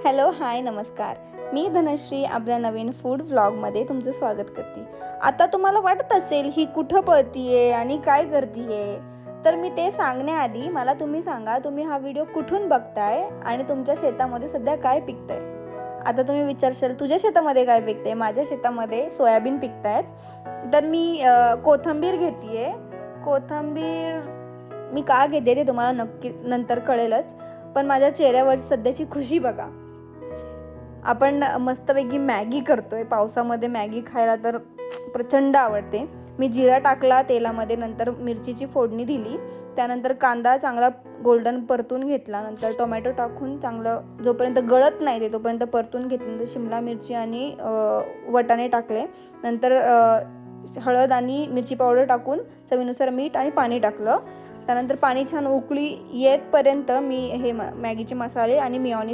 Hello hi नमस्कार. मी धनश्री आपल्या नवीन food व्लॉगमध्ये तुमचं स्वागत करते. आता तुम्हाला वाटत असेल ही कुठं पळतीये आणि काय करतीये, तर मी ते सांगण्याआधी मला तुम्ही सांगा, तुम्ही हा व्हिडिओ कुठून बघताय आणि तुमच्या शेतामध्ये सध्या काय पिकतंय. आता तुम्ही विचारशाल तुझ्या शेतामध्ये काय पिकते. माझ्या शेतामध्ये सोयाबीन पिकतायत. तर मी कोथिंबीर घेतेय. कोथिंबीर मी का घेते ते तुम्हाला नक्की नंतर कळेलच. पण माझ्या चेहऱ्यावरची सध्याची खुशी बघा. आपण मस्तपैकी मॅगी करतोय. पावसामध्ये मॅगी खायला तर प्रचंड आवडते. मी जिरा टाकला तेलामध्ये, नंतर मिरचीची फोडणी दिली, त्यानंतर कांदा चांगला गोल्डन परतून घेतला, नंतर टोमॅटो टाकून चांगलं जोपर्यंत गळत नाही ते तोपर्यंत परतून घेतल्यानंतर शिमला मिरची आणि वटाणे टाकले, नंतर हळद आणि मिरची पावडर टाकून चवीनुसार मीठ आणि पाणी टाकलं. त्यानंतर पाणी छान उकळी येतपर्यंत मी हे मॅगीचे मसाले आणि मेयोनीज